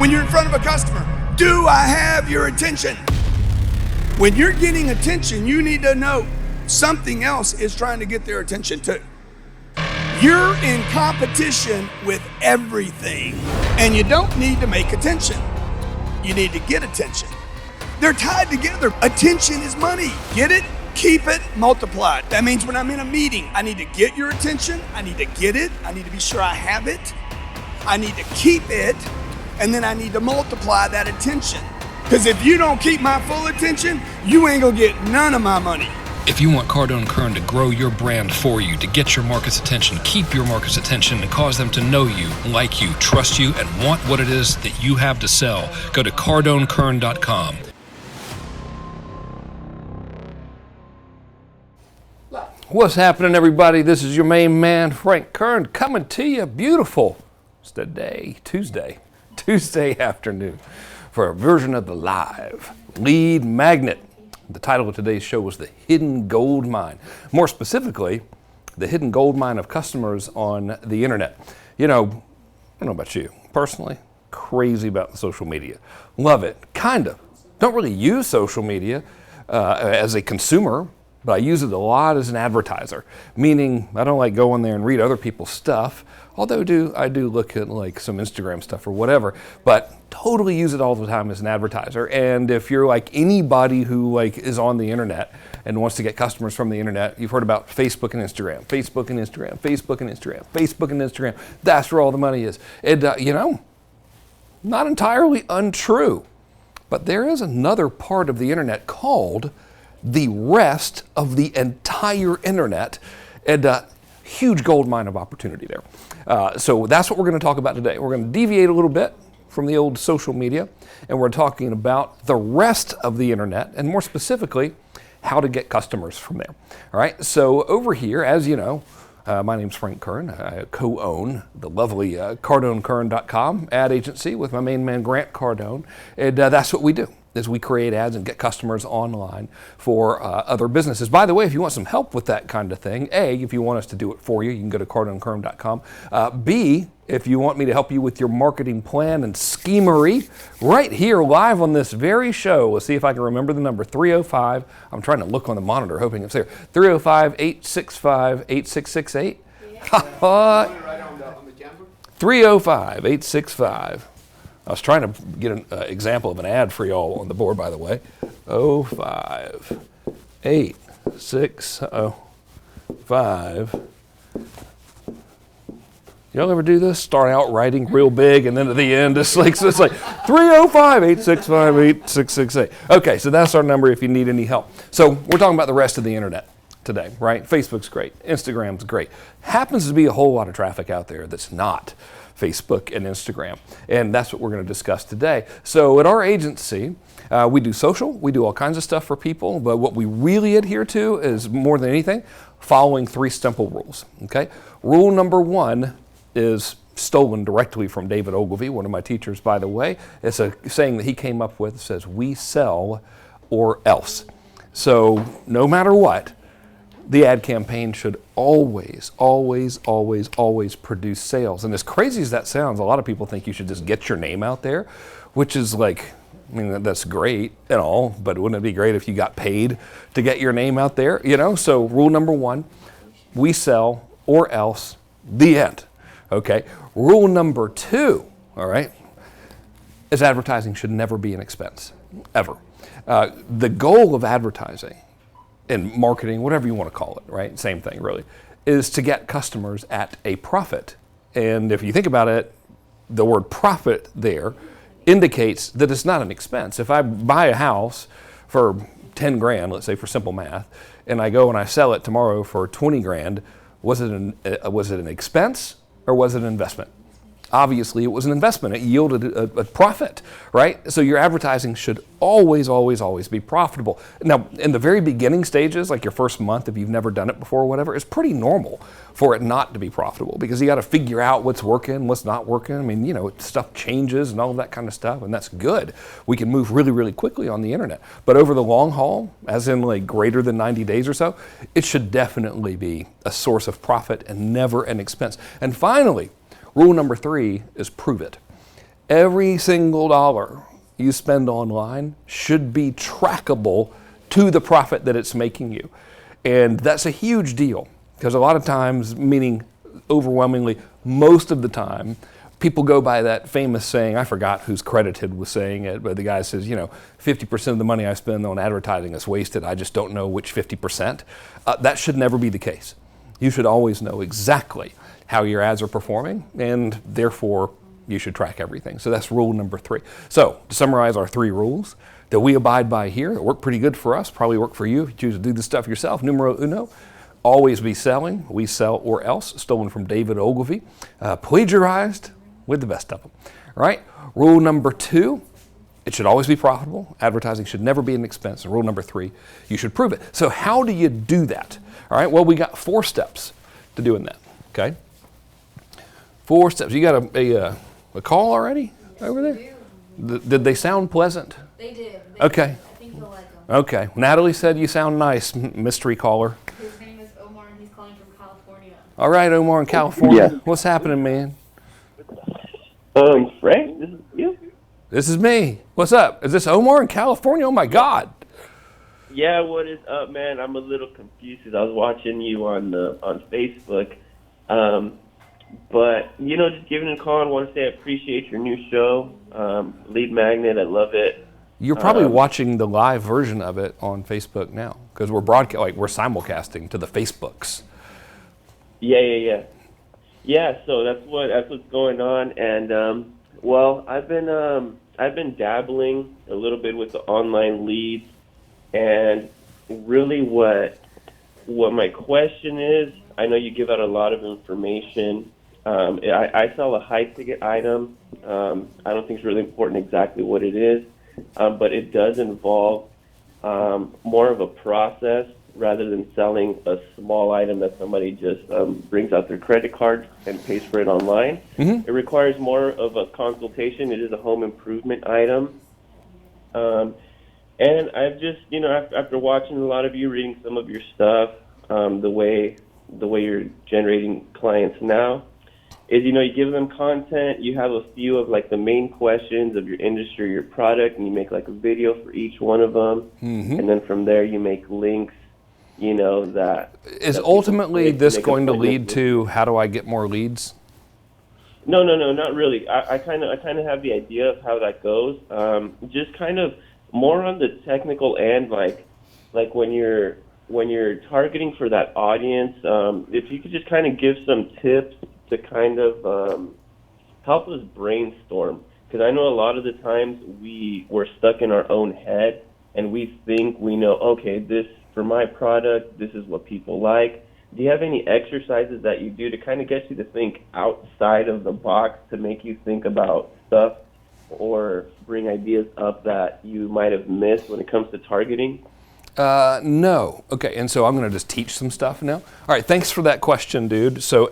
When you're in front of a customer, do I have your attention? When you're getting attention, you need to know something else is trying to get their attention too. You're in competition with everything, and you don't need to make attention. You need to get attention. They're tied together. Attention is money. Get it? Keep it, multiply it. That means when I'm in a meeting, I need to get your attention. I need to get it. I need to be sure I have it. I need to keep it. And then I need to multiply that attention. Because if you don't keep my full attention, you ain't gonna get none of my money. If you want Cardone Kern to grow your brand for you, to get your market's attention, keep your market's attention, and cause them to know you, like you, trust you, and want what it is that you have to sell, go to cardonekern.com. What's happening, everybody? This is your main man, Frank Kern, coming to you beautiful. It's today, Tuesday afternoon, for a version of the live lead magnet. The title of today's show was The Hidden Gold Mine. More specifically, the hidden gold mine of customers on the internet. You know, I don't know about you, personally, crazy about the social media. Love it, kind of. Don't really use social media as a consumer, but I use it a lot as an advertiser, meaning I don't like go in there and read other people's stuff, although I do look at like some Instagram stuff or whatever, but totally use it all the time as an advertiser. And if you're like anybody who like is on the internet and wants to get customers from the internet, you've heard about Facebook and Instagram, Facebook and Instagram, Facebook and Instagram, Facebook and Instagram. That's where all the money is. And you know, not entirely untrue, but there is another part of the internet called the rest of the entire internet, and huge gold mine of opportunity there. So that's what we're going to talk about today. We're going to deviate a little bit from the old social media, and we're talking about the rest of the internet, and more specifically, how to get customers from there. All right, so over here, as you know, my name's Frank Kern. I co-own the lovely cardonekern.com ad agency with my main man, Grant Cardone, and that's what we do. Is we create ads and get customers online for other businesses. By the way, if you want some help with that kind of thing, A, if you want us to do it for you, you can go to cardonekern.com. B, if you want me to help you with your marketing plan and schemery, right here live on this very show, we'll see if I can remember the number, 305, I'm trying to look on the monitor hoping it's there, 305-865-8668. Right on the camera. 305-865. I was trying to get an example of an ad for y'all on the board, by the way. 05-865. Y'all ever do this? Start out writing real big, and then at the end, it's like 305-865-8668. Okay, so that's our number if you need any help. So we're talking about the rest of the internet today, right? Facebook's great. Instagram's great. Happens to be a whole lot of traffic out there that's not Facebook and Instagram. And that's what we're going to discuss today. So at our agency, we do social, we do all kinds of stuff for people, but what we really adhere to is more than anything, following three simple rules, okay? Rule number one is stolen directly from David Ogilvy, one of my teachers, by the way. It's a saying that he came up with. It says, we sell or else. So no matter what, the ad campaign should always produce sales. And as crazy as that sounds, a lot of people think you should just get your name out there, which is like, I mean, that's great and all, but wouldn't it be great if you got paid to get your name out there? You know, so rule number one, we sell or else, the end. Okay. Rule number two, all right, is advertising should never be an expense, ever. The goal of advertising and marketing, whatever you want to call it, right? Same thing, really, is to get customers at a profit. And if you think about it, the word profit there indicates that it's not an expense. If I buy a house for 10 grand, let's say for simple math, and I go and I sell it tomorrow for 20 grand, was it an expense or was it an investment? Obviously, it was an investment. It yielded a profit, right? So your advertising should always be profitable. Now, in the very beginning stages, like your first month, if you've never done it before or whatever, it's pretty normal for it not to be profitable because you got to figure out what's working, what's not working. I mean, you know, stuff changes and all of that kind of stuff, and that's good. We can move really quickly on the internet. But over the long haul, as in like greater than 90 days or so, it should definitely be a source of profit and never an expense. And finally, rule number three is prove it. Every single dollar you spend online should be trackable to the profit that it's making you. And that's a huge deal, because a lot of times, meaning overwhelmingly most of the time, people go by that famous saying, I forgot who's credited with saying it, but the guy says, 50% of the money I spend on advertising is wasted. I just don't know which 50%. That should never be the case. You should always know exactly how your ads are performing, and therefore you should track everything. So that's rule number 3. So to summarize our 3 rules that we abide by here, that work pretty good for us, probably work for you if you choose to do this stuff yourself. Numero uno, always be selling. We sell or else, stolen from David Ogilvy, plagiarized with the best of them. All right. Rule number 2, it should always be profitable. Advertising should never be an expense. And rule number 3, you should prove it. So how do you do that? All right. Well, we got 4 steps to doing that. Okay. 4 steps. You got a call already over there? Did they sound pleasant? They did. Okay. I think you'll like them. Okay. Natalie said you sound nice, mystery caller. His name is Omar, and he's calling from California. All right, Omar in California. Yeah. What's happening, man? Frank, this is you? This is me. What's up? Is this Omar in California? Oh my God. Yeah, what is up, man? I'm a little confused 'cause I was watching you on Facebook. But, just giving a call, I want to say I appreciate your new show, Lead Magnet. I love it. You're probably watching the live version of it on Facebook now, because we're we're simulcasting to the Facebooks. Yeah. Yeah, so that's what's going on. And I've been dabbling a little bit with the online leads, and really what my question is, I know you give out a lot of information. I sell a high-ticket item. I don't think it's really important exactly what it is, but it does involve more of a process rather than selling a small item that somebody just brings out their credit card and pays for it online. Mm-hmm. It requires more of a consultation. It is a home improvement item. And I've just, after watching a lot of you, reading some of your stuff, the way you're generating clients now, is, you give them content, you have a few of the main questions of your industry, your product, and you make a video for each one of them. Mm-hmm. And then from there you make links, that... Is ultimately this going to lead to how do I get more leads? No, not really. I kind of have the idea of how that goes. Just kind of more on the technical end, like when you're targeting for that audience, if you could just kind of give some tips to kind of help us brainstorm, because I know a lot of the times we're stuck in our own head and we think we know, okay, this for my product, this is what people like. Do you have any exercises that you do to kind of get you to think outside of the box, to make you think about stuff or bring ideas up that you might have missed when it comes to targeting? No. Okay, and so I'm going to just teach some stuff now. All right, thanks for that question, dude. So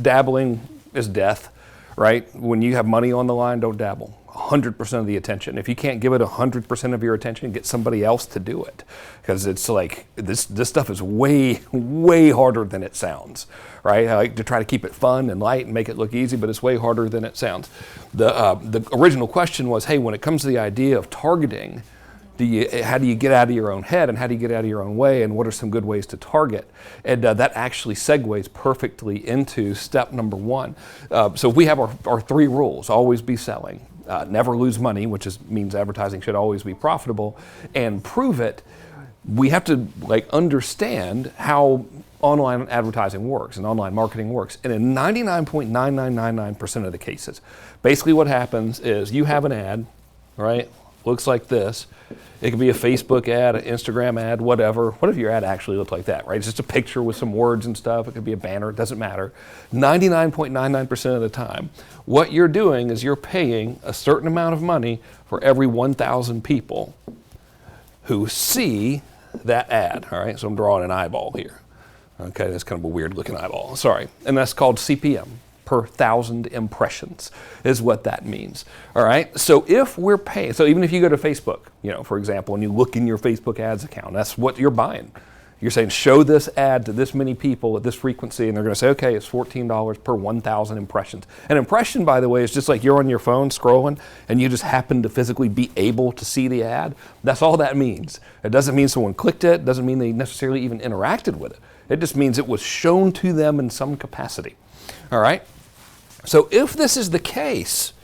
dabbling is death, right? When you have money on the line, don't dabble. 100% of the attention. If you can't give it 100% of your attention, get somebody else to do it, because it's this stuff is way, way harder than it sounds, right? I like to try to keep it fun and light and make it look easy, but it's way harder than it sounds. The original question was, hey, when it comes to the idea of targeting, how do you get out of your own head, and how do you get out of your own way, and what are some good ways to target? And that actually segues perfectly into step number 1. So we have our 3 rules: always be selling, never lose money, which means advertising should always be profitable, and prove it. We have to understand how online advertising works and online marketing works. And in 99.9999% of the cases, basically what happens is you have an ad, right? Looks like this. It could be a Facebook ad, an Instagram ad, whatever. What if your ad actually looked like that, right? It's just a picture with some words and stuff. It could be a banner. It doesn't matter. 99.99% of the time, what you're doing is you're paying a certain amount of money for every 1,000 people who see that ad, all right? So I'm drawing an eyeball here. Okay, that's kind of a weird looking eyeball. Sorry. And that's called CPM. Per 1,000 impressions is what that means. All right. So if we're paying, so even if you go to Facebook, for example, and you look in your Facebook ads account, that's what you're buying. You're saying, show this ad to this many people at this frequency, and they're going to say, okay, it's $14 per 1,000 impressions. An impression, by the way, is just like you're on your phone scrolling, and you just happen to physically be able to see the ad. That's all that means. It doesn't mean someone clicked it. It doesn't mean they necessarily even interacted with it. It just means it was shown to them in some capacity. All right? So if this is the case,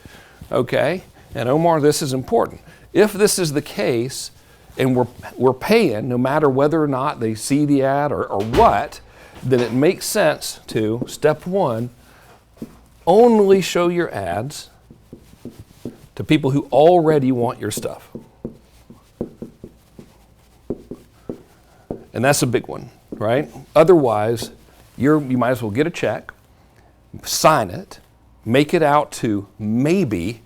okay, and Omar, this is important. If this is the case, and we're paying no matter whether or not they see the ad or what, then it makes sense to, step one, only show your ads to people who already want your stuff. And that's a big one, right? Otherwise, you might as well get a check, sign it, make it out to maybe,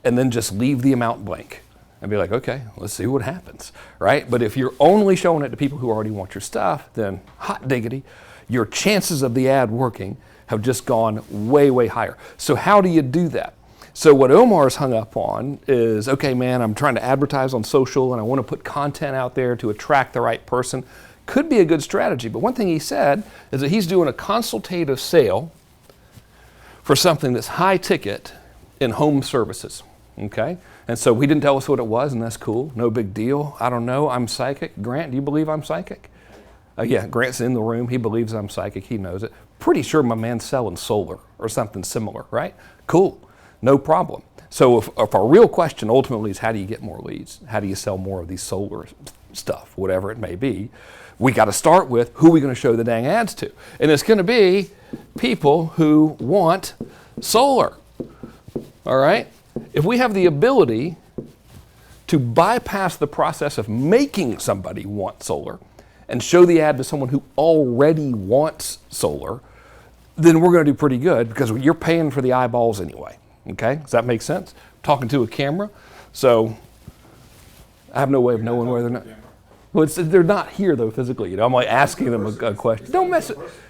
and then just leave the amount blank. And be like, okay, let's see what happens, right? But if you're only showing it to people who already want your stuff, then hot diggity, your chances of the ad working have just gone way, way higher. So how do you do that? So what Omar's hung up on is, okay, man, I'm trying to advertise on social and I want to put content out there to attract the right person. Could be a good strategy, but one thing he said is that he's doing a consultative sale for something that's high ticket in home services, okay? And so he didn't tell us what it was, and that's cool. No big deal. I don't know. I'm psychic. Grant, do you believe I'm psychic? Yeah, Grant's in the room. He believes I'm psychic. He knows it. Pretty sure my man's selling solar or something similar, right? Cool. No problem. So if our real question ultimately is how do you get more leads? How do you sell more of these solar stuff, whatever it may be? We got to start with who are we going to show the dang ads to? And it's going to be people who want solar, all right? If we have the ability to bypass the process of making somebody want solar and show the ad to someone who already wants solar, then we're going to do pretty good because you're paying for the eyeballs anyway. Okay? Does that make sense? I'm talking to a camera, so I have no way of knowing where they're not. Well, they're not here though physically. I'm like asking them a question. Don't mess with.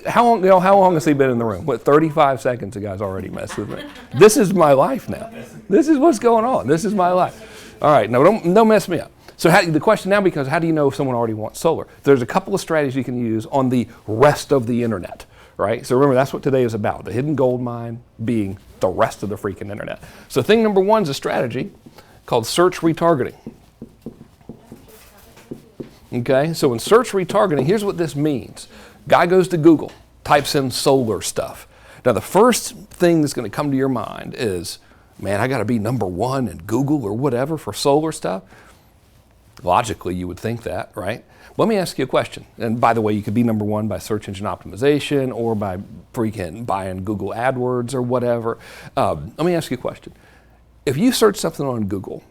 How long has he been in the room? What, 35 seconds the guy's already messed with me. This is my life now. This is what's going on. This is my life. All right, no, don't mess me up. So the question now becomes, how do you know if someone already wants solar? There's a couple of strategies you can use on the rest of the internet, right? So remember, that's what today is about, the hidden gold mine being the rest of the freaking internet. So thing number one is a strategy called search retargeting. Okay, so in search retargeting, here's what this means. Guy goes to Google, types in solar stuff. Now the first thing that's going to come to your mind is, man, I got to be number one in Google or whatever for solar stuff. Logically, you would think that, right? Let me ask you a question. And by the way, you could be number one by search engine optimization or by freaking buying Google AdWords or whatever. Let me ask you a question. If you search something on Google,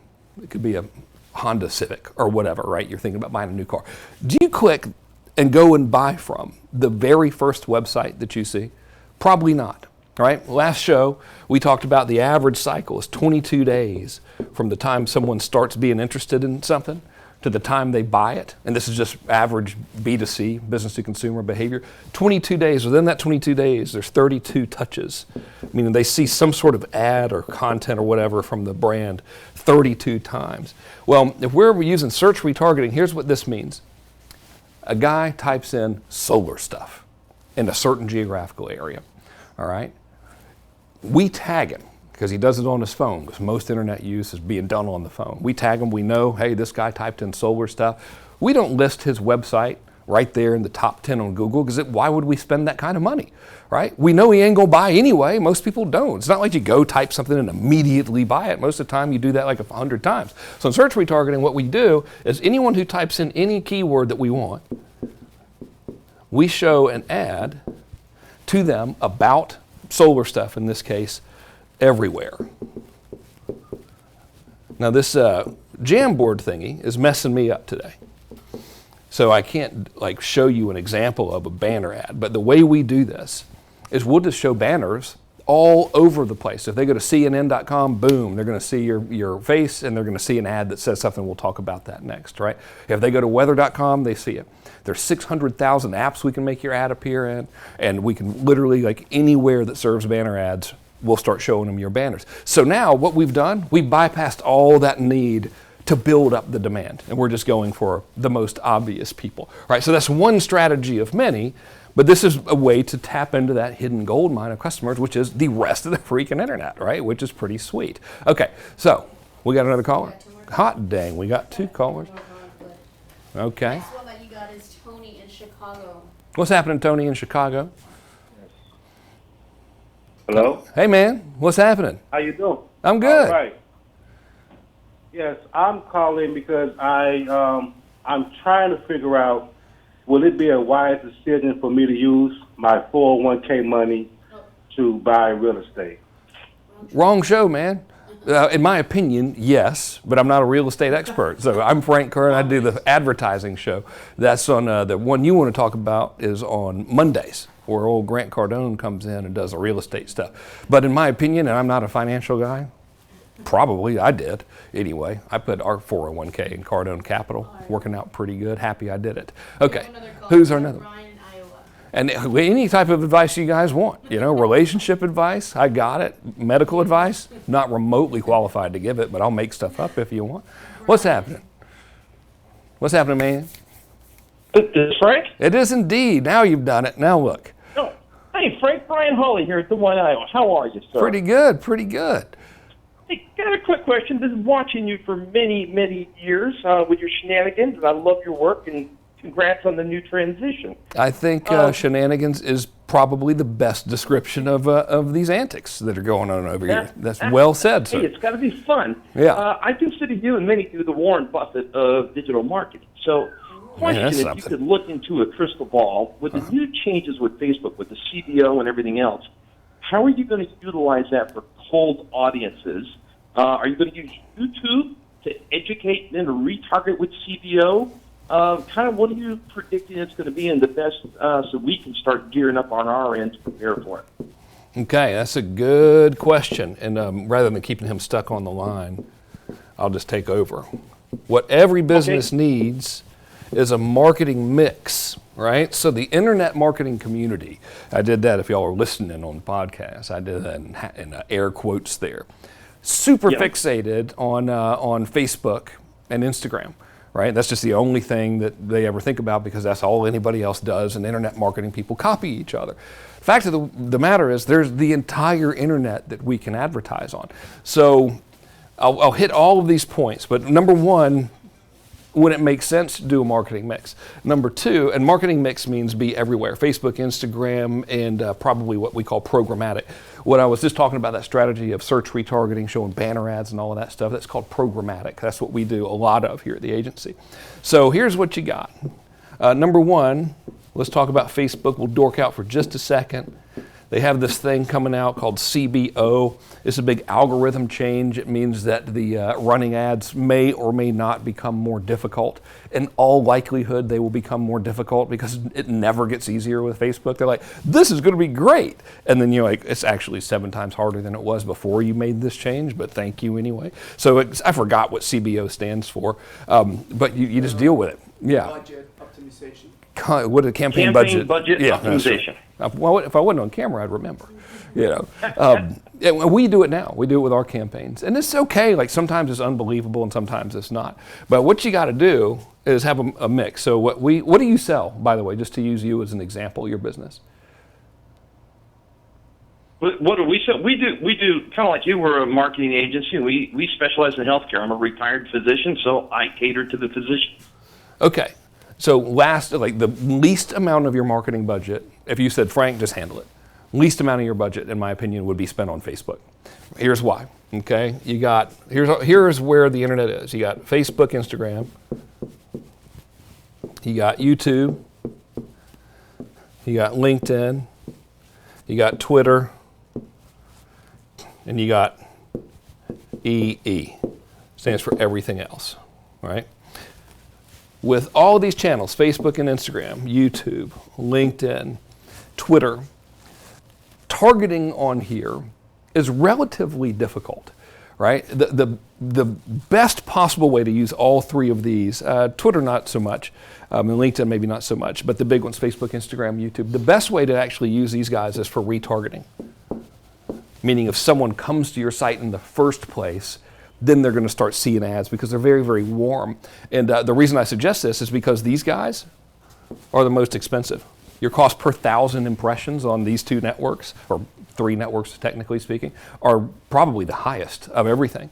it could be a Honda Civic or whatever, right? You're thinking about buying a new car. Do you click and go and buy from the very first website that you see? Probably not, right? Last show, we talked about the average cycle is 22 days from the time someone starts being interested in something to the time they buy it. And this is just average B2C, business to consumer behavior. 22 days, within that 22 days, there's 32 touches, meaning they see some sort of ad or content or whatever from the brand 32 times. Well, if we're using search retargeting, here's what this means. A guy types in solar stuff in a certain geographical area, all right? We tag him because he does it on his phone because most internet use is being done on the phone. We tag him, we know, hey, this guy typed in solar stuff. We don't list his website right there in the top 10 on Google because why would we spend that kind of money, right? We know he ain't gonna buy anyway. Most people don't. It's not like you go type something and immediately buy it. Most of the time you do that like 100 times. So in search retargeting, what we do is anyone who types in any keyword that we want, we show an ad to them about solar stuff, in this case, everywhere. Now this Jamboard thingy is messing me up today. So I can't like show you an example of a banner ad, but the way we do this is we'll just show banners all over the place. If they go to CNN.com, boom, they're going to see your face and they're going to see an ad that says something. We'll talk about that next, right? If they go to weather.com, they see it. There's 600,000 apps we can make your ad appear in, and we can literally, like anywhere that serves banner ads, we'll start showing them your banners. So now what we've done, we bypassed all that need to build up the demand. And we're just going for the most obvious people, right? So that's one strategy of many, but this is a way to tap into that hidden gold mine of customers, which is the rest of the freaking internet, right? Which is pretty sweet. Okay, so we got another caller? Hot dang, we got 2 callers. Okay. Next one that you got is Tony in Chicago. What's happening, Tony, in Chicago? Hello? Hey, man, what's happening? How you doing? I'm good. All right. Yes, I'm calling because I'm trying to figure out, will it be a wise decision for me to use my 401k money to buy real estate? Wrong show, man. In my opinion, yes, but I'm not a real estate expert. So I'm Frank Kern. I do the advertising show. That's on the one you want to talk about is on Mondays, where old Grant Cardone comes in and does the real estate stuff. But in my opinion, and I'm not a financial guy, probably I did. Anyway, I put our 401k in Cardone Capital, working out pretty good. Happy I did it. Okay, who's our another? Ryan in Iowa. And any type of advice you guys want, relationship advice, I got it. Medical advice, not remotely qualified to give it, but I'll make stuff up if you want. What's happening? What's happening, man? This is Frank? It is indeed. Now you've done it. Now look. Oh, hey, Frank, Brian Hawley here at Des Moines, Iowa. How are you, sir? Pretty good, pretty good. Hey, got a quick question. Been watching you for many, many years with your shenanigans, and I love your work, and congrats on the new transition. I think shenanigans is probably the best description of these antics that are going on over here. That's well said, sir. Hey, it's got to be fun. Yeah. I consider you and many do the Warren Buffett of digital marketing. So, question, that's if something. you could look into a crystal ball, with the new changes with Facebook, with the CBO and everything else, how are you going to utilize that for cold audiences? Are you going to use YouTube to educate and then to retarget with CBO? Kind of what are you predicting it's going to be in the best so we can start gearing up on our end to prepare for it? Okay, that's a good question. And rather than keeping him stuck on the line, I'll just take over. What every business needs is a marketing mix, right? So the internet marketing community, I did that if y'all are listening on the podcast, I did that in air quotes there. Super fixated on Facebook and Instagram, right? That's just the only thing that they ever think about because that's all anybody else does, and internet marketing people copy each other. The fact of the matter is there's the entire internet that we can advertise on. So I'll hit all of these points, but number one, would it make sense to do a marketing mix? Number two, and marketing mix means be everywhere, Facebook, Instagram, and probably what we call programmatic. What I was just talking about, that strategy of search retargeting, showing banner ads and all of that stuff, that's called programmatic. That's what we do a lot of here at the agency. So here's what you got. Number one, let's talk about Facebook. We'll dork out for just a second. They have this thing coming out called CBO. It's a big algorithm change. It means that the running ads may or may not become more difficult. In all likelihood, they will become more difficult because it never gets easier with Facebook. They're like, this is going to be great. And then you're like, it's actually 7 times harder than it was before you made this change, but thank you anyway. So I forgot what CBO stands for, but you just deal with it. Yeah. Budget optimization. What a campaign budget optimization. Well, if I wasn't on camera, I'd remember. And we do it now. We do it with our campaigns, and it's okay. Like sometimes it's unbelievable, and sometimes it's not. But what you got to do is have a mix. So what do you sell, by the way, just to use you as an example, your business? What do we sell? We do kind of like you. We're a marketing agency. We specialize in healthcare. I'm a retired physician, so I cater to the physicians. Okay. So the least amount of your marketing budget, if you said, Frank, just handle it. Least amount of your budget, in my opinion, would be spent on Facebook. Here's why, okay? Here's where the internet is. You got Facebook, Instagram. You got YouTube. You got LinkedIn. You got Twitter. And you got EE. Stands for everything else, right? With all of these channels, Facebook and Instagram, YouTube, LinkedIn, Twitter, targeting on here is relatively difficult, right? The best possible way to use all three of these, Twitter not so much, and LinkedIn maybe not so much, but the big ones, Facebook, Instagram, YouTube, the best way to actually use these guys is for retargeting. Meaning if someone comes to your site in the first place, then they're going to start seeing ads because they're very, very warm. And the reason I suggest this is because these guys are the most expensive. Your cost per 1,000 impressions on these 2 networks, or 3 networks technically speaking, are probably the highest of everything.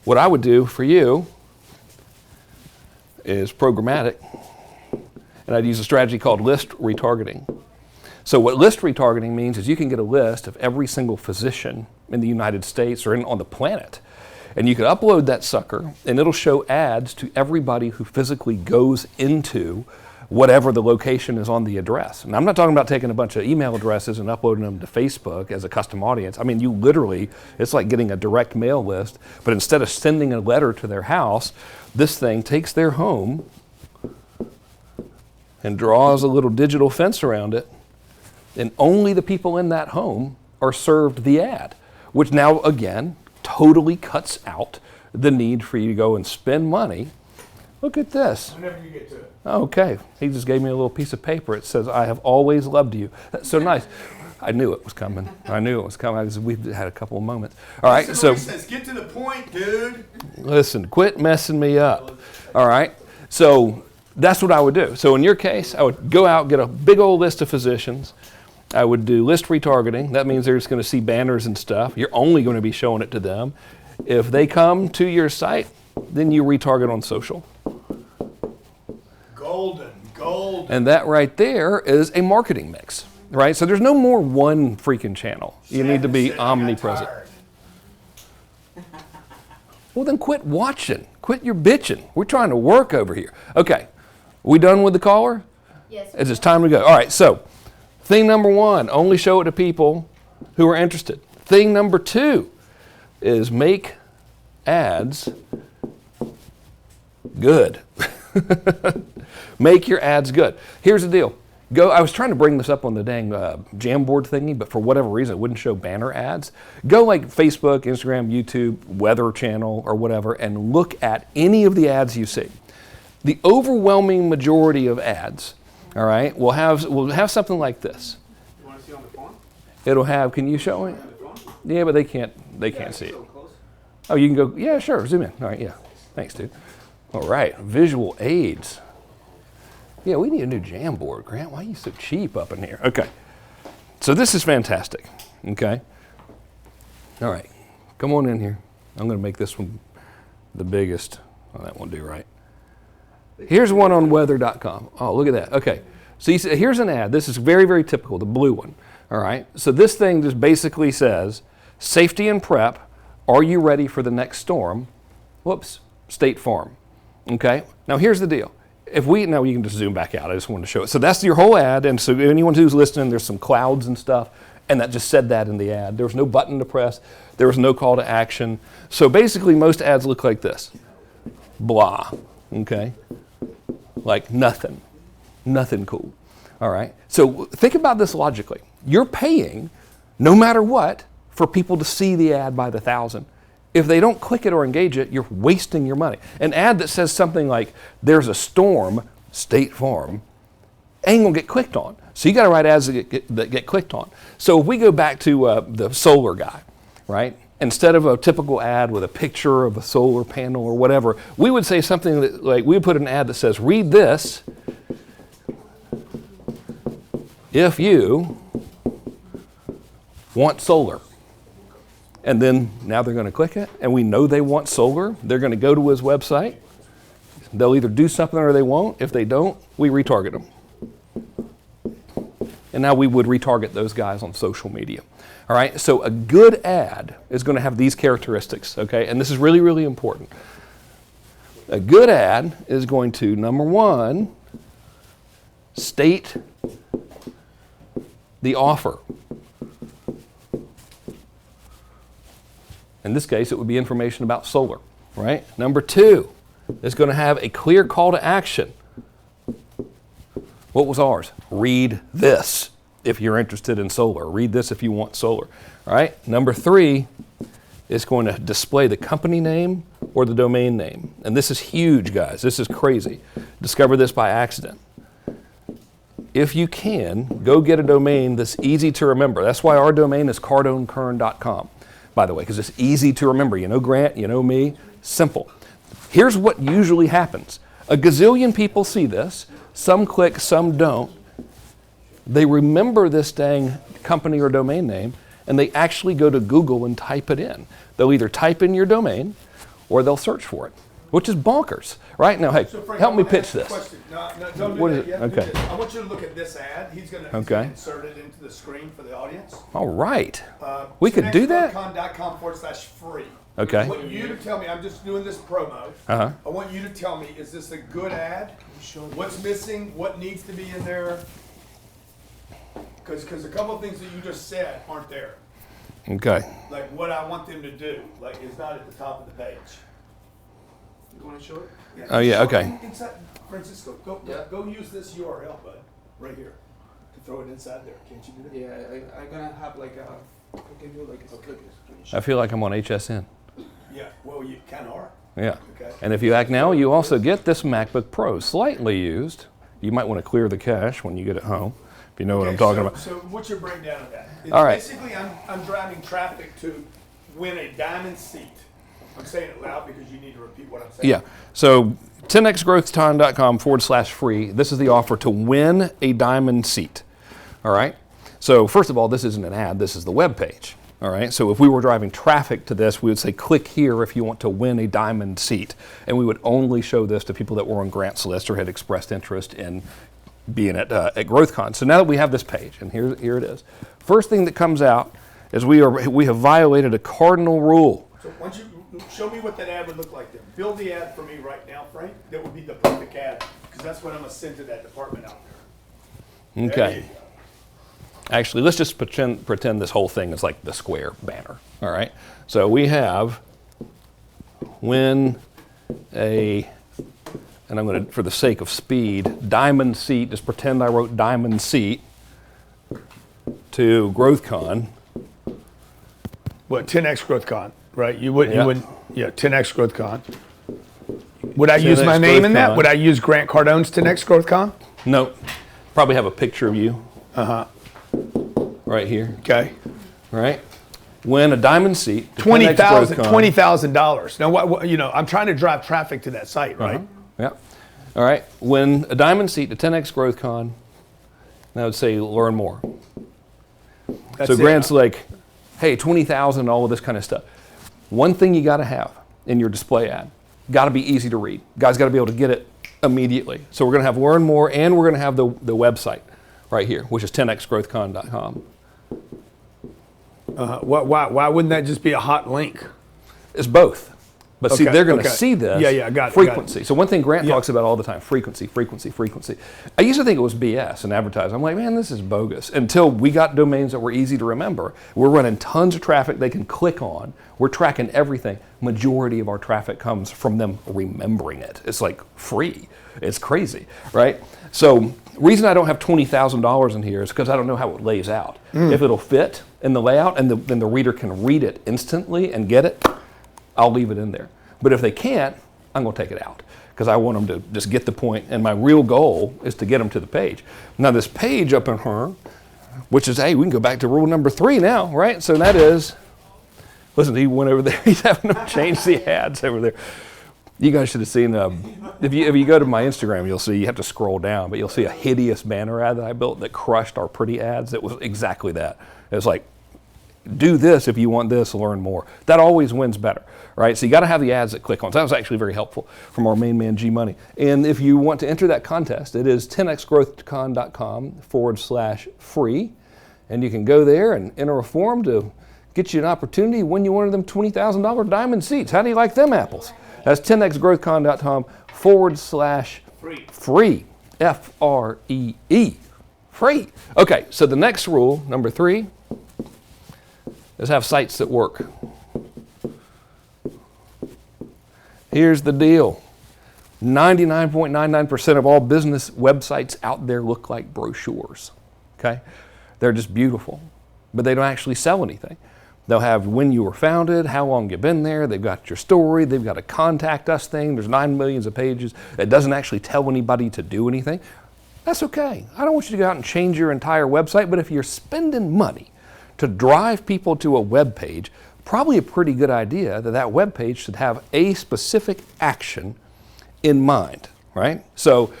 What I would do for you is programmatic, and I'd use a strategy called list retargeting. So what list retargeting means is you can get a list of every single physician in the United States or on the planet, and you can upload that sucker, and it'll show ads to everybody who physically goes into whatever the location is on the address. And I'm not talking about taking a bunch of email addresses and uploading them to Facebook as a custom audience. I mean, you literally, it's like getting a direct mail list, but instead of sending a letter to their house, this thing takes their home and draws a little digital fence around it, and only the people in that home are served the ad, which now, again, totally cuts out the need for you to go and spend money. Look at this. Whenever you get to it. Okay, he just gave me a little piece of paper. It says, I have always loved you. That's so nice. I knew it was coming. I knew it was coming. We've had a couple of moments. All right, so Says, get to the point, dude. listen, quit messing me up. All right, so that's what I would do. So in your case, I would go out, get a big old list of physicians. I would do list retargeting. That means they're just going to see banners and stuff. You're only going to be showing it to them. If they come to your site, then you retarget on social. Golden. And that right there is a marketing mix, right? So there's no more one freaking channel. You need to be omnipresent. Well, then quit watching. Quit your bitching. We're trying to work over here. Okay, we done with the caller? Yes. It's time to go. All right, so thing number 1, only show it to people who are interested. Thing number 2 is make ads good. Make your ads good. Here's the deal. I was trying to bring this up on the dang Jamboard thingy, but for whatever reason, it wouldn't show banner ads. Go like Facebook, Instagram, YouTube, Weather Channel, or whatever, and look at any of the ads you see. The overwhelming majority of ads, all right, will have something like this. You want to see on the phone? It'll have. Can you show it? Yeah, but they can't see it. Oh, you can go. Yeah, sure. Zoom in. All right. Yeah. Thanks, dude. All right. Visual aids. Yeah, we need a new Jamboard, Grant. Why are you so cheap up in here? Okay. So this is fantastic. Okay. All right. Come on in here. I'm going to make this one the biggest. Oh, that won't do right. Here's one on weather.com. Oh, look at that. Okay. So you see, here's an ad. This is very, very typical, the blue one. All right. So this thing just basically says, safety and prep. Are you ready for the next storm? Whoops. State Farm. Okay. Now here's the deal. Now you can just zoom back out. I just wanted to show it. So that's your whole ad. And so anyone who's listening, there's some clouds and stuff. And that just said that in the ad. There was no button to press. There was no call to action. So basically most ads look like this. Blah. Okay. Like nothing. Nothing cool. All right. So think about this logically. You're paying, no matter what, for people to see the ad by the thousand. If they don't click it or engage it, you're wasting your money. An ad that says something like, there's a storm, State Farm, ain't gonna get clicked on. So you gotta write ads that get clicked on. So if we go back to the solar guy, right? Instead of a typical ad with a picture of a solar panel or whatever, we would say something that, like, we would put an ad that says, read this if you want solar. And then now they're going to click it, and we know they want solar. They're going to go to his website. They'll either do something or they won't. If they don't, we retarget them. And now we would retarget those guys on social media. All right, so a good ad is going to have these characteristics, okay? And this is really, really important. A good ad is going to, number 1, state the offer. In this case, it would be information about solar, right? Number 2, it's going to have a clear call to action. What was ours? Read this if you're interested in solar. Read this if you want solar, right? Number 3, it's going to display the company name or the domain name. And this is huge, guys. This is crazy. Discover this by accident. If you can, go get a domain that's easy to remember. That's why our domain is cardonekern.com. by the way, because it's easy to remember. You know Grant, you know me, simple. Here's what usually happens. A gazillion people see this. Some click, some don't. They remember this dang company or domain name, and they actually go to Google and type it in. They'll either type in your domain or they'll search for it, which is bonkers, right? Now, hey, So Frank, help I me wanna pitch ask you a this. question. No, don't do What that is it? yet. Okay. I want you to look at this ad. He's going to Okay. insert it into the screen for the audience. All right. We could do that? connectcom.com/free. Okay. I want you to tell me, I'm just doing this promo. Uh-huh. I want you to tell me, is this a good ad? What's missing? What needs to be in there? Because a couple of things that you just said aren't there. Okay. Like what I want them to do, like is not at the top of the page. You want to show it? Oh, yeah, okay. Inside, Francisco, go use this URL, bud, right here, to throw it inside there. Can't you do that? Yeah, I'm gonna have like a. I can do like a screenshot. I feel like I'm on HSN. Yeah. Well, you kind of are. Yeah. Okay. And if you act now, you also get this MacBook Pro, slightly used. You might want to clear the cache when you get it home, if you know what I'm talking about. So what's your breakdown of that? It's All right. Basically, I'm driving traffic to win a diamond seat. I'm saying it loud because you need to repeat what I'm saying. Yeah. So 10xgrowthtime.com/free. This is the offer to win a diamond seat. All right. So first of all, this isn't an ad. This is the web page. All right. So if we were driving traffic to this, we would say click here if you want to win a diamond seat, and we would only show this to people that were on Grant's list or had expressed interest in being at GrowthCon. So now that we have this page, and here it is. First thing that comes out is we have violated a cardinal rule. So why don't you show me what that ad would look like then? Build the ad for me right now, Frank. That would be the perfect ad because that's what I'm going to send to that department out there. There you Okay. go. Actually, let's just pretend this whole thing is like the square banner. All right. So we have win a, and I'm going to, for the sake of speed, diamond seat. Just pretend I wrote diamond seat to GrowthCon. What, 10x GrowthCon, right? You wouldn't, Yeah. yeah, 10x GrowthCon. Would I use 10X my name in that? GrowthCon. Would I use Grant Cardone's 10x GrowthCon? No, probably have a picture of you. Right here. Okay. Right. Win a diamond seat. to 10X $20,000. GrowthCon. $20,000. Now, what, you know, I'm trying to drive traffic to that site, right? Yeah. All right. Win a diamond seat to 10X GrowthCon. And I would say learn more. That's So it. Grant's like, hey, 20,000, all of this kind of stuff. One thing you got to have in your display ad, got to be easy to read. Guys got to be able to get it immediately. So we're going to have learn more, and we're going to have the website right here, which is 10xgrowthcon.com. Why wouldn't that just be a hot link? It's both. But see, Okay, they're going to okay. see this Yeah, got it, frequency. So one thing Grant Yeah. talks about all the time, frequency. I used to think it was BS and advertising. I'm like, man, this is bogus. Until we got domains that were easy to remember. We're running tons of traffic they can click on. We're tracking everything. Majority of our traffic comes from them remembering it. It's like free. It's crazy, right? So reason I don't have $20,000 in here is because I don't know how it lays out. If it'll fit in the layout and then the reader can read it instantly and get it, I'll leave it in there. But if they can't, I'm going to take it out because I want them to just get the point. And my real goal is to get them to the page. Now this page up in here, which is, hey, we can go back to rule number 3 now, right? So that is, listen, he went over there. He's having them change the ads over there. You guys should have seen, if you go to my Instagram, you'll see, you have to scroll down, but you'll see a hideous banner ad that I built that crushed our pretty ads. It was exactly that. It was like, do this if you want this, learn more. That always wins better, right? So you got to have the ads that click on. So that was actually very helpful from our main man, G Money. And if you want to enter that contest, it is 10xgrowthcon.com/free. And you can go there and enter a form to get you an opportunity when you one of them $20,000 diamond seats. How do you like them apples? That's 10xgrowthcon.com/free. F-R-E-E. Free. Okay, so the next rule, number 3, is have sites that work. Here's the deal. 99.99% of all business websites out there look like brochures. Okay? They're just beautiful, but they don't actually sell anything. They'll have when you were founded, how long you've been there, they've got your story, they've got a contact us thing, there's 9 million of pages. It doesn't actually tell anybody to do anything. That's okay. I don't want you to go out and change your entire website, but if you're spending money to drive people to a web page, probably a pretty good idea that that web page should have a specific action in mind, right? So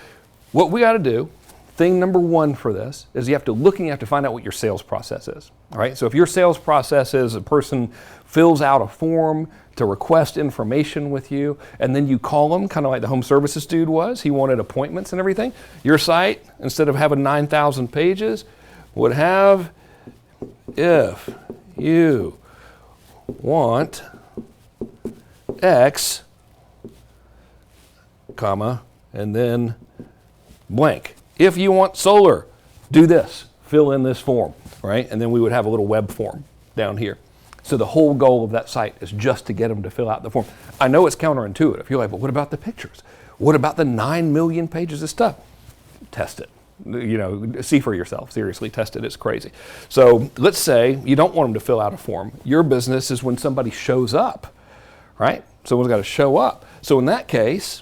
what we got to do, thing number one for this, is you have to find out what your sales process is, all right? So if your sales process is a person fills out a form to request information with you, and then you call them, kind of like the home services dude was, he wanted appointments and everything, your site, instead of having 9,000 pages, would have, if you want X, comma, and then blank. If you want solar, do this, fill in this form, right? And then we would have a little web form down here. So the whole goal of that site is just to get them to fill out the form. I know it's counterintuitive. You're like, but what about the pictures? What about the 9 million pages of stuff? Test it. You know, see for yourself. Seriously, test it. It's crazy. So let's say you don't want them to fill out a form. Your business is when somebody shows up, right? Someone's got to show up. So in that case,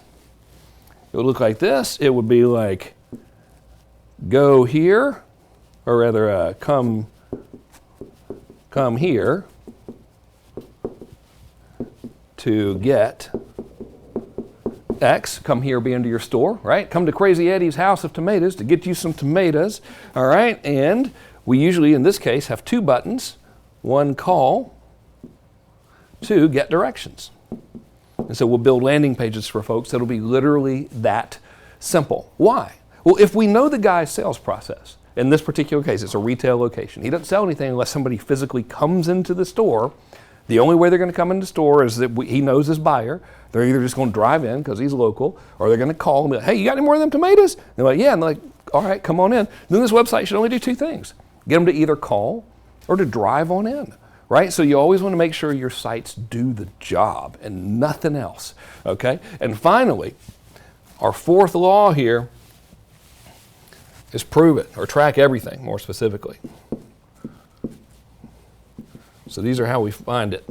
it would look like this. It would be like, go here, or rather, come here to get X, come here, be into your store, right? Come to Crazy Eddie's House of Tomatoes to get you some tomatoes, all right? And we usually, in this case, have 2 buttons, 1 call, 2 get directions. And so we'll build landing pages for folks that'll be literally that simple. Why? Well, if we know the guy's sales process, in this particular case, it's a retail location. He doesn't sell anything unless somebody physically comes into the store. The only way they're going to come into the store is that he knows his buyer. They're either just going to drive in because he's local, or they're going to call and be like, hey, you got any more of them tomatoes? And they're like, yeah. And they're like, all right, come on in. Then this website should only do 2 things. Get them to either call or to drive on in, right? So you always want to make sure your sites do the job and nothing else, okay? And finally, our 4th law here is prove it, or track everything more specifically. So these are how we find it.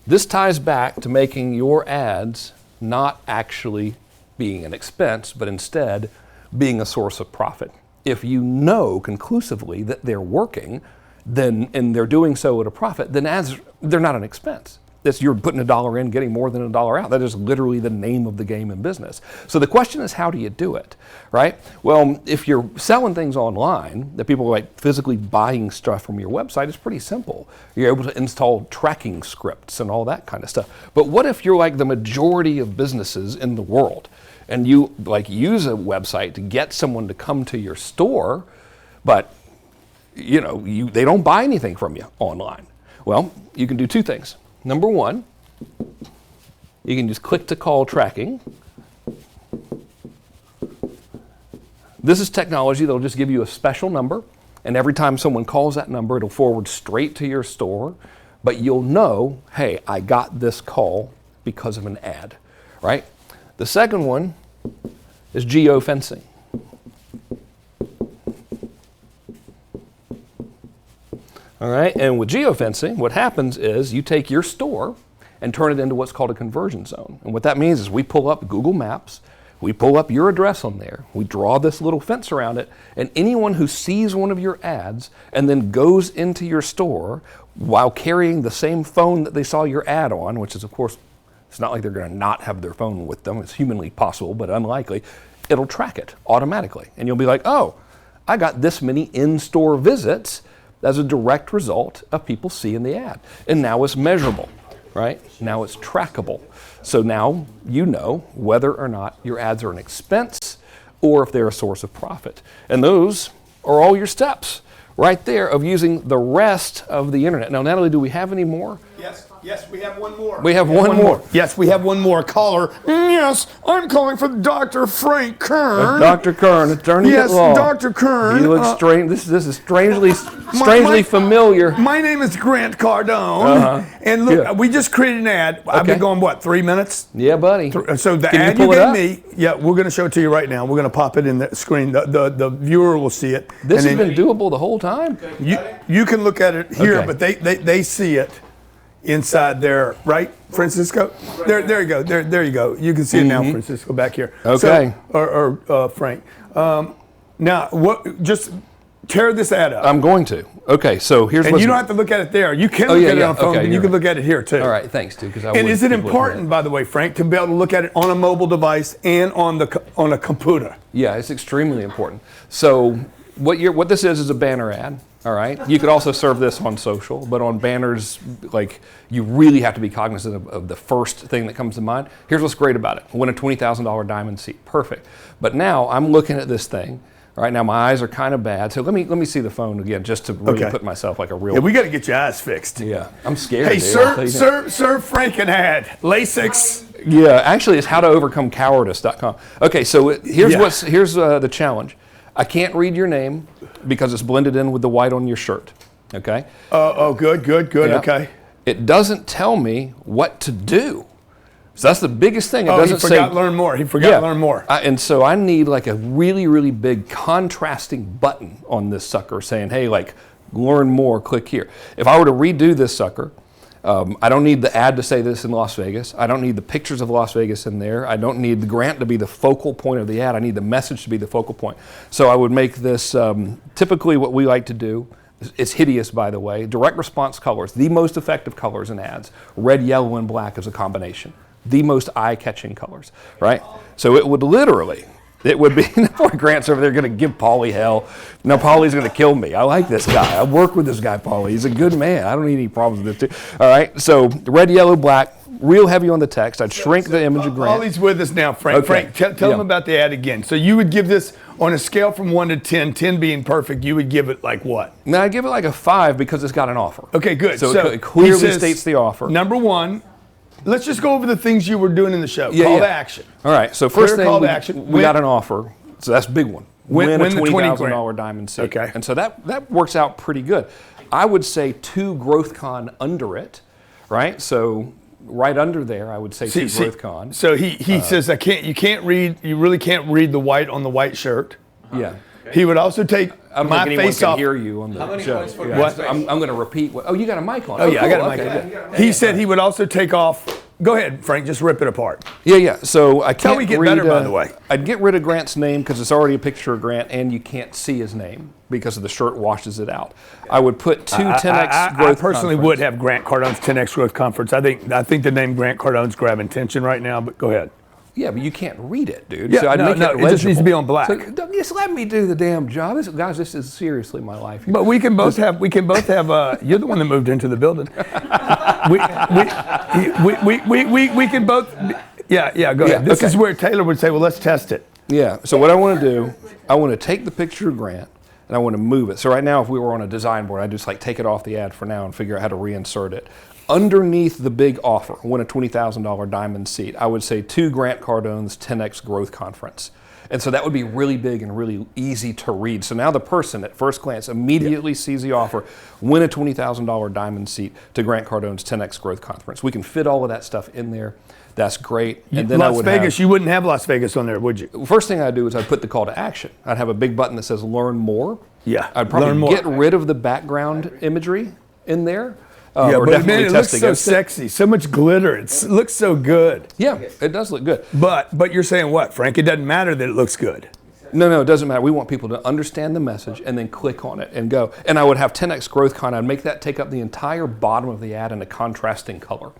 This ties back to making your ads not actually being an expense, but instead being a source of profit. If you know conclusively that they're working, then and they're doing so at a profit, then ads, they're not an expense. You're putting $1 in, getting more than $1 out. That is literally the name of the game in business. So the question is, how do you do it, right? Well, if you're selling things online, that people are like physically buying stuff from your website, it's pretty simple. You're able to install tracking scripts and all that kind of stuff. But what if you're like the majority of businesses in the world, and you like use a website to get someone to come to your store, but you know they don't buy anything from you online? Well, you can do 2 things. Number 1, you can just click to call tracking. This is technology that'll just give you a special number, and every time someone calls that number, it'll forward straight to your store, but you'll know, hey, I got this call because of an ad, right? The second one is geofencing. All right, and with geofencing, what happens is you take your store and turn it into what's called a conversion zone. And what that means is we pull up Google Maps, we pull up your address on there, we draw this little fence around it, and anyone who sees one of your ads and then goes into your store while carrying the same phone that they saw your ad on, which is, of course, it's not like they're going to not have their phone with them. It's humanly possible, but unlikely. It'll track it automatically. And you'll be like, oh, I got this many in-store visits as a direct result of people seeing the ad. And now it's measurable, right? Now it's trackable. So now you know whether or not your ads are an expense or if they're a source of profit. And those are all your steps right there of using the rest of the internet. Now, Natalie, do we have any more? Yes, we have one more. We have one more. Yes, we have one more. Caller. Yes, I'm calling for Dr. Frank Kern. Dr. Kern, attorney at law. Yes, Dr. Kern. He looks strange. This is strangely familiar. My name is Grant Cardone. And look, we just created an ad. I've been going, 3 minutes? Yeah, buddy. So the Can ad you you pull gave me, we're going to show it to you right now. We're going to pop it in the screen. The viewer will see it. This has been doable the whole time? You can look at it here, Okay. but they see it inside there, right, Francisco? There you go. There you go. You can see it now, Francisco, back here. Okay. So, or Frank. Now, what? Just tear this ad up. I'm going to. Okay, so here's and what's... you don't have to look at it there. You can look at it on phone, okay, but you can look at it here too. All right, thanks, dude. And is it important, by the way, Frank, to be able to look at it on a mobile device and on a computer? Yeah, it's extremely important. So what this is a banner ad. All right. You could also serve this on social, but on banners, like, you really have to be cognizant of the first thing that comes to mind. Here's what's great about it: win a $20,000 diamond seat. Perfect. But now I'm looking at this thing. All right, now my eyes are kind of bad, so let me see the phone again, just to really put myself like a real. Yeah, we got to get your eyes fixed. Yeah, I'm scared. Hey, serve Frank an ad. LASIX. Yeah, actually, it's howtoovercomecowardice.com. Okay, so here's the challenge. I can't read your name because it's blended in with the white on your shirt. Okay. Good. Yeah. Okay. It doesn't tell me what to do. So that's the biggest thing. It doesn't he forgot learn more. He forgot learn more. And so I need like a really, really big contrasting button on this sucker saying, hey, like, learn more, click here. If I were to redo this sucker, I don't need the ad to say this in Las Vegas. I don't need the pictures of Las Vegas in there. I don't need the grant to be the focal point of the ad. I need the message to be the focal point. So I would make this typically what we like to do. It's hideous, by the way. Direct response colors, the most effective colors in ads. Red, yellow, and black is a combination. The most eye-catching colors, right? So it would be, poor Grant's over there going to give Paulie hell. No, Paulie's going to kill me. I like this guy. I work with this guy, Paulie. He's a good man. I don't need any problems with this too. All right, so red, yellow, black, real heavy on the text. I'd shrink the image of Grant. Paulie's with us now, Frank. Okay. Frank, tell him about the ad again. So you would give this, on a scale from 1 to 10, 10 being perfect, you would give it like what? Now, I give it like a 5 because it's got an offer. Okay, good. So it clearly states the offer. Number 1, let's just go over the things you were doing in the show. Call to action. All right, so first thing, call to action. we got an offer. So that's a big one. Win a $20,000 diamond seat. Okay. And so that works out pretty good. I would say 2 GrowthCon under it, right? So right under there, I would say 2 GrowthCon. So he says you really can't read the white on the white shirt. Yeah. He would also take my face off. Hear you on the show. What? I'm going to repeat. You got a mic on. Oh, yeah, I got a mic on. He said he would also take off. Go ahead, Frank. Just rip it apart. Yeah. So I can't. How we get better, by the way. I'd get rid of Grant's name because it's already a picture of Grant, and you can't see his name because of the shirt washes it out. I would put 2 10x growth. I personally would have Grant Cardone's 10x growth conference. I think the name Grant Cardone's grabbing attention right now. But go ahead. Yeah, but you can't read it, dude. Yeah, so I'd make it it just needs to be on black. So just let me do the damn job. This is seriously my life here. But we can both have. You're the one that moved into the building. we can both. Yeah. Go ahead. This is where Taylor would say, "Well, let's test it." Yeah. So what I want to do, I want to take the picture of Grant and I want to move it. So right now, if we were on a design board, I'd just like take it off the ad for now and figure out how to reinsert it. Underneath the big offer, win a $20,000 diamond seat, I would say 2 Grant Cardone's 10X Growth Conference. And so that would be really big and really easy to read. So now the person at first glance immediately sees the offer, win a $20,000 diamond seat to Grant Cardone's 10X Growth Conference. We can fit all of that stuff in there. That's great. And then Las Vegas, you wouldn't have Las Vegas on there, would you? First thing I'd do is I'd put the call to action. I'd have a big button that says learn more. Yeah, I'd probably get rid of the background imagery in there. But man, it looks so sexy, so much glitter. It looks so good. Yeah, it does look good. But you're saying what, Frank? It doesn't matter that it looks good. No, it doesn't matter. We want people to understand the message and then click on it and go. And I would have 10X GrowthCon. I'd make that take up the entire bottom of the ad in a contrasting color.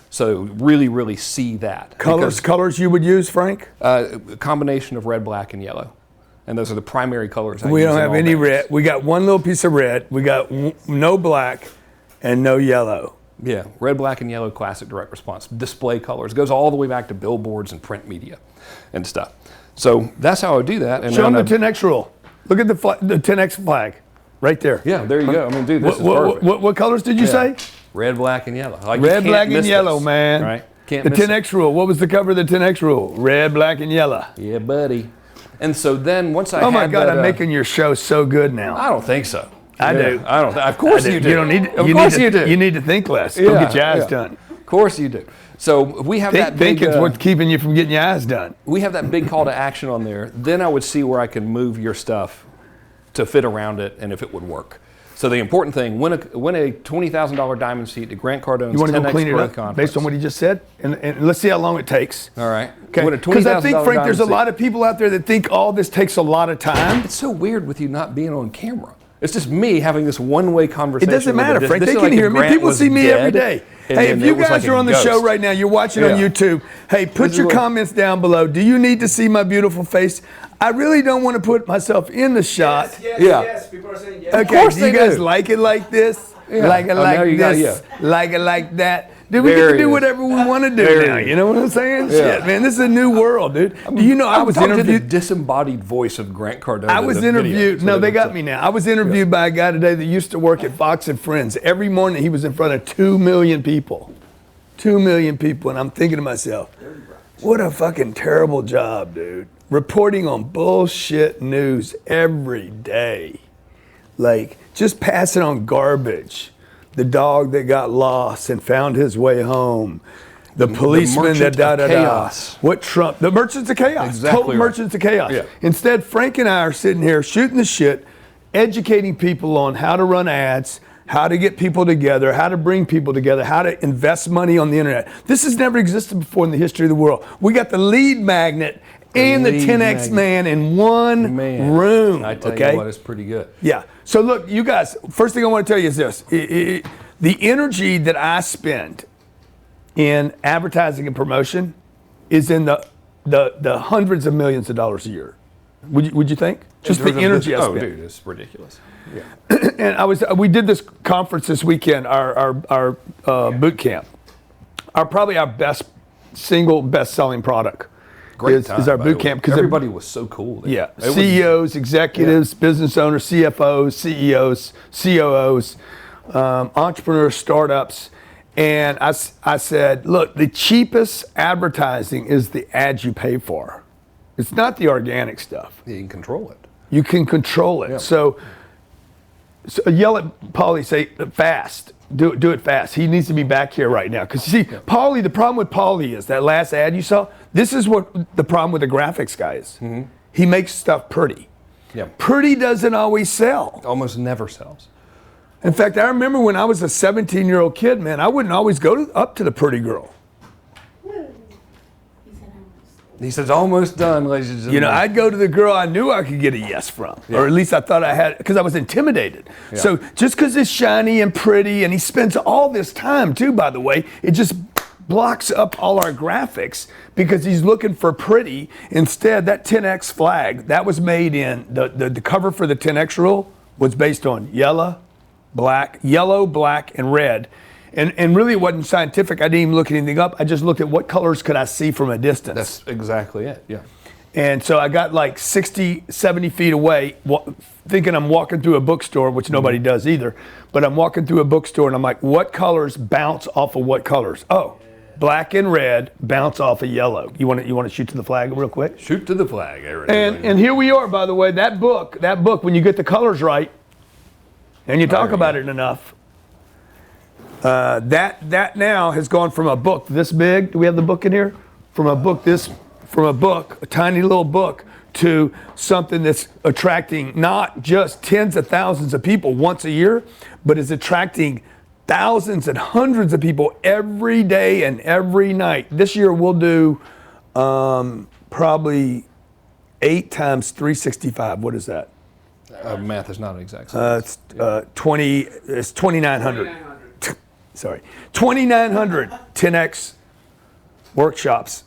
So really, really see that. Colors you would use, Frank? A combination of red, black, and yellow. And those are the primary colors I use. We don't have any red. We got one little piece of red. We got no black. And no yellow. Yeah, red, black, and yellow classic direct response. Display colors. Goes all the way back to billboards and print media and stuff. So that's how I would do that. And show them the 10X rule. Look at the 10X flag right there. Yeah, there you go. I mean, dude, this is perfect. What colors did you say? Red, black, and yellow. Like, red, black, and yellow, man. Right? Can't the miss 10X rule. What was the cover of the 10X rule? Red, black, and yellow. Yeah, buddy. And so then once I oh my God, I'm making your show so good now. I don't think so. I do. I don't. Of course you do. You don't need. Of course you do. You need to think less. Go get your eyes done. Of course you do. So we have that big. Thinking's what's keeping you from getting your eyes done. We have that big call to action on there. Then I would see where I can move your stuff to fit around it and if it would work. So the important thing, win a $20,000 diamond seat to Grant Cardone's You want to go 10X clean it Growth up Conference. based on what he just said? And let's see how long it takes. All right. Okay. Win a Because I think, $20,000 Frank, there's a diamond lot seat. of people out there that think all this takes a lot of time. It's so weird with you not being on camera. It's just me having this one-way conversation. It doesn't with matter, this- Frank. this They is can like if hear me. Grant People was see me every dead, day. and Hey, then if it you was guys like are a on the show ghost. right now, you're watching on Yeah. YouTube. Hey, put your Absolutely. comments down below. Do you need to see my beautiful face? I really don't want to put myself in the shot. Yeah. People are saying yes. Okay, course do you they guys do. like it like this? Yeah. Like it Oh, now like you got- this? yeah. Like it like that? Dude, we get There to it do is. whatever we want to do There now. it is. You know what I'm saying? Yeah. Shit, man, this is a new world, dude. Do you know I was talking to interviewed? the disembodied voice of Grant Cardone. I in was the video, interviewed. so No, they would got say- me now. I was interviewed by a guy today that used to work at Fox and Friends. Every morning he was in front of 2 million people. 2 million people. And I'm thinking to myself, what a fucking terrible job, dude. Reporting on bullshit news every day. Like, just passing on garbage. The dog that got lost and found his way home. The policeman merchant that of chaos. What Trump, the merchants of chaos. Exactly Total right. merchants of chaos. Yeah. Instead, Frank and I are sitting here shooting the shit, educating people on how to run ads, how to get people together, how to bring people together, how to invest money on the internet. This has never existed before in the history of the world. We got the lead magnet and the lead 10X magnet. man in one room. I tell okay? you what, it's pretty good. Yeah. So look, you guys, first thing I want to tell you is this. The energy that I spend in advertising and promotion is in the hundreds of millions of dollars a year. Would you think? Just the energy I spend. Oh, dude, it's ridiculous. Yeah. And we did this conference this weekend, our boot camp. Probably our single best selling product is our boot camp. Because everybody was so cool there. Yeah, It was- CEOs, executives, business owners, CFOs, CEOs, COOs, entrepreneurs, startups. And I said, look, the cheapest advertising is the ads you pay for. It's not the organic stuff. You can control it. You can control it. Yeah. So yell at Paulie, say fast. Do it fast. He needs to be back here right now. Because you see, Paulie, the problem with Paulie is that last ad you saw, this is what the problem with the graphics guy is. Mm-hmm. He makes stuff pretty. Yeah. Pretty doesn't always sell. Almost never sells. In fact, I remember when I was a 17-year-old kid, man, I wouldn't always go up to the pretty girl. He says, almost done, ladies and gentlemen. You know, I'd go to the girl I knew I could get a yes from, or at least I thought I had, because I was intimidated. Yeah. So just because it's shiny and pretty, and he spends all this time too, by the way, it just blocks up all our graphics because he's looking for pretty. Instead, that 10X flag, that was made in, the cover for the 10X rule was based on yellow, black, and red. And really it wasn't scientific. I didn't even look anything up. I just looked at what colors could I see from a distance. That's exactly it, yeah. And so I got like 60, 70 feet away, thinking I'm walking through a bookstore, which nobody does either. But I'm walking through a bookstore and I'm like, what colors bounce off of what colors? Oh, black and red bounce off of yellow. You want to shoot to the flag real quick? Shoot to the flag, everybody. And here we are, by the way, that book, when you get the colors right and you talk about it enough, that now has gone from a book this big. Do we have the book in here? From a book, a tiny little book, to something that's attracting not just tens of thousands of people once a year, but is attracting thousands and hundreds of people every day and every night. This year we'll do probably 8 times 365. What is that? Math is not an exact science. It's 2,900. Sorry, 2,900 10X workshops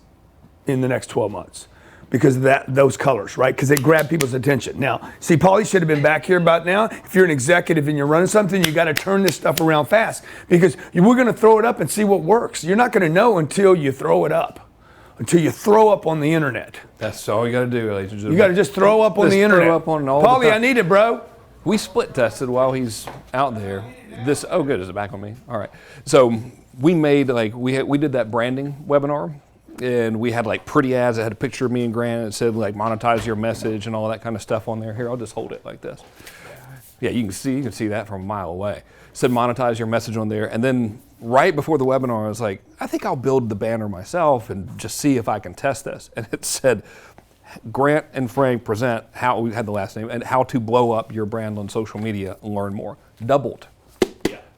in the next 12 months because of those colors, right? Because they grab people's attention. Now, see, Paulie should have been back here about now. If you're an executive and you're running something, you got to turn this stuff around fast because we're going to throw it up and see what works. You're not going to know until you throw it up, until you throw up on the internet. That's all you got to do, ladies and gentlemen. You got to just throw up on Just the internet. throw up on all the Paulie, time. I need it, bro. We split tested while he's out there. Oh good, is it back on me? All right. So we made we did that branding webinar, and we had like pretty ads that had a picture of me and Grant. It said like monetize your message and all that kind of stuff on there. Here, I'll just hold it like this. Yeah, you can see that from a mile away. It said monetize your message on there, and then right before the webinar, I was like, I think I'll build the banner myself and just see if I can test this. And it said, Grant and Frank present how, we had the last name, and how to blow up your brand on social media and learn more. Doubled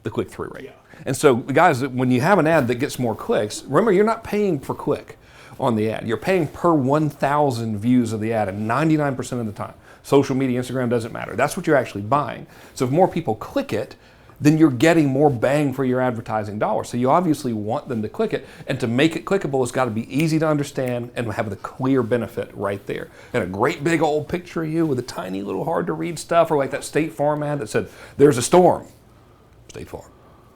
the click-through rate. And so, guys, when you have an ad that gets more clicks, remember, you're not paying per click on the ad. You're paying per 1,000 views of the ad, and 99% of the time. Social media, Instagram, doesn't matter. That's what you're actually buying. So if more people click it, then you're getting more bang for your advertising dollar. So you obviously want them to click it, and to make it clickable, it's got to be easy to understand and have the clear benefit right there. And a great big old picture of you with a tiny little hard to read stuff, or like that State Farm ad that said, "There's a storm." State Farm.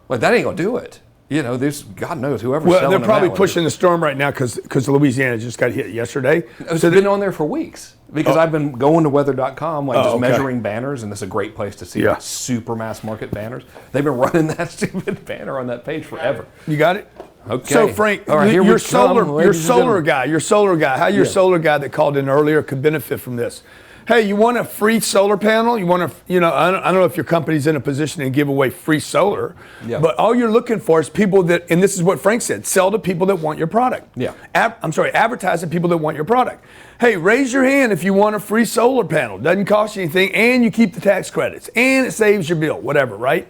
Like, that ain't gonna do it. You know, there's, God knows, whoever's selling they're them probably that pushing the storm right now because Louisiana just got hit yesterday. It's been on there for weeks because I've been going to weather.com, like measuring banners, and it's a great place to see like super mass market banners. They've been running that stupid banner on that page forever. You got it? Okay. So Frank, all right, your solar guy, how your solar guy that called in earlier could benefit from this. Hey, you want a free solar panel? You want to, I don't know if your company's in a position to give away free solar, but all you're looking for is people that, and this is what Frank said, sell to people that want your product. Advertise to people that want your product. Hey, raise your hand if you want a free solar panel. Doesn't cost you anything, and you keep the tax credits, and it saves your bill, whatever, right?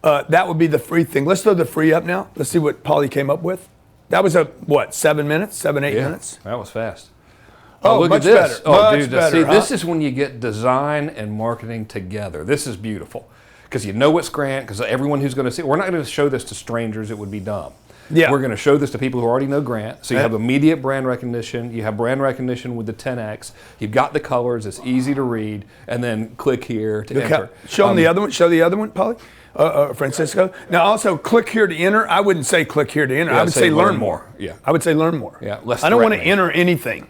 That would be the free thing. Let's throw the free up now. Let's see what Paulie came up with. That was 7 minutes, 8 minutes? That was fast. Oh, look much at this. better. Much Dude, better, see, huh? this is when you get design and marketing together. This is beautiful because you know it's Grant, because everyone who's going to see it, we're not going to show this to strangers. It would be dumb. Yeah. We're going to show this to people who already know Grant. So you have immediate brand recognition. You have brand recognition with the 10X. You've got the colors. It's easy to read. And then click here to enter. Show them the other one. Show the other one, Paulie. Francisco. Now, also, click here to enter. I wouldn't say click here to enter. I would say learn more. Yeah. I would say learn more. Yeah. Less I don't want to threatening. enter anything.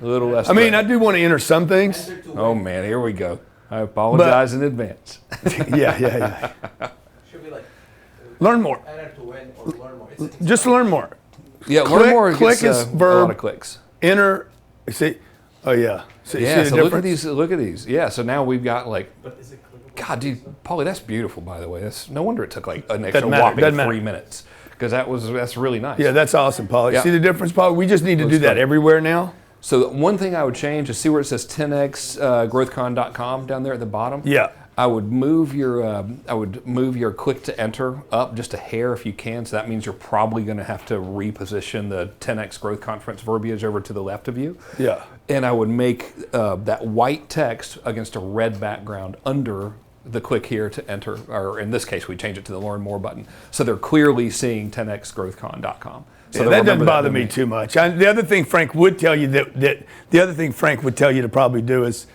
A little less. I mean, I do want to enter some things. Oh, man. Here we go. I apologize in advance. Yeah. Should be like Learn more. enter to win or learn more. Just learn more. Yeah, Click- learn more. click Gets, is a verb. lot of clicks. Enter. See? Oh, yeah. See Yeah, the so look at difference? these. Look at these. Yeah, so now we've got like, God, dude, Paulie, that's beautiful. By the way, that's no wonder it took like an extra Doesn't matter, whopping doesn't 3 matter. minutes, because that's really nice. Yeah, that's awesome, Paulie. Yeah. See the difference, Paulie? We just need to do that good. everywhere now. So one thing I would change is see where it says 10x growthcon.com down there at the bottom. Yeah. I would move your click to enter up just a hair if you can. So that means you're probably going to have to reposition the 10x growth conference verbiage over to the left of you. Yeah. And I would make that white text against a red background under the click here to enter, or in this case, we change it to the learn more button. So they're clearly seeing 10xgrowthcon.com. So Yeah, that doesn't bother me too much. The other thing Frank would tell you to probably do is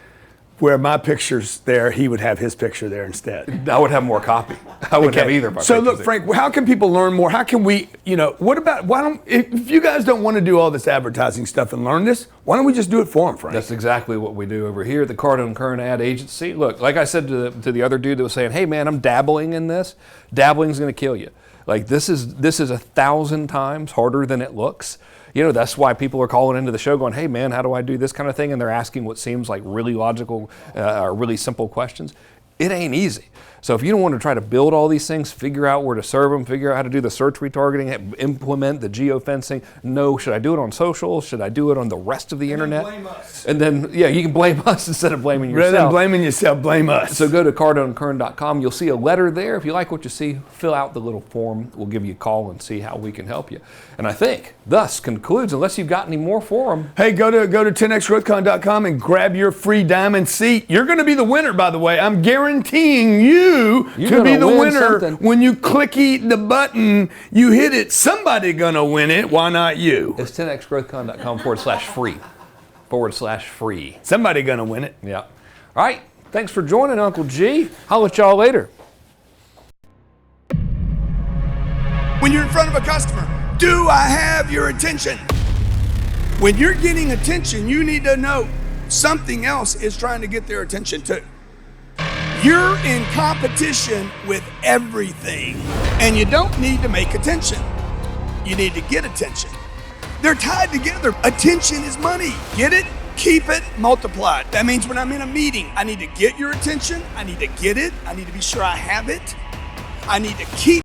where my picture's there, he would have his picture there instead. I would have more copy. I wouldn't have either. Of my So pictures look, there. Frank, how can people learn more? How can we, if you guys don't want to do all this advertising stuff and learn this, why don't we just do it for them, Frank? That's exactly what we do over here at the Cardone Kern Ad Agency. Look, like I said to the other dude that was saying, hey man, I'm dabbling in this. Dabbling's gonna kill you. Like this is 1,000 times harder than it looks. You know, that's why people are calling into the show going, hey man, how do I do this kind of thing? And they're asking what seems like really logical or really simple questions. It ain't easy. So if you don't want to try to build all these things, figure out where to serve them, figure out how to do the search retargeting, implement the geofencing. No, should I do it on social? Should I do it on the rest of the internet? Blame us. And then, yeah, you can blame us instead of blaming yourself. Rather than blaming yourself, blame us. So go to cardonekern.com. You'll see a letter there. If you like what you see, fill out the little form. We'll give you a call and see how we can help you. And I think thus concludes, unless you've got any more for them. Hey, go to 10xgrowthcon.com and grab your free diamond seat. You're going to be the winner, by the way. I'm guaranteeing you to be the winner. Something. When you click the button, you hit it. Somebody going to win it. Why not you? It's 10xgrowthcon.com /free. Somebody going to win it. Yeah. All right. Thanks for joining, Uncle G. I'll let y'all later. When you're in front of a customer, do I have your attention? When you're getting attention, you need to know something else is trying to get their attention too. You're in competition with everything, and you don't need to make attention. You need to get attention. They're tied together. Attention is money. Get it? Keep it, multiply it. That means when I'm in a meeting, I need to get your attention. I need to get it. I need to be sure I have it. I need to keep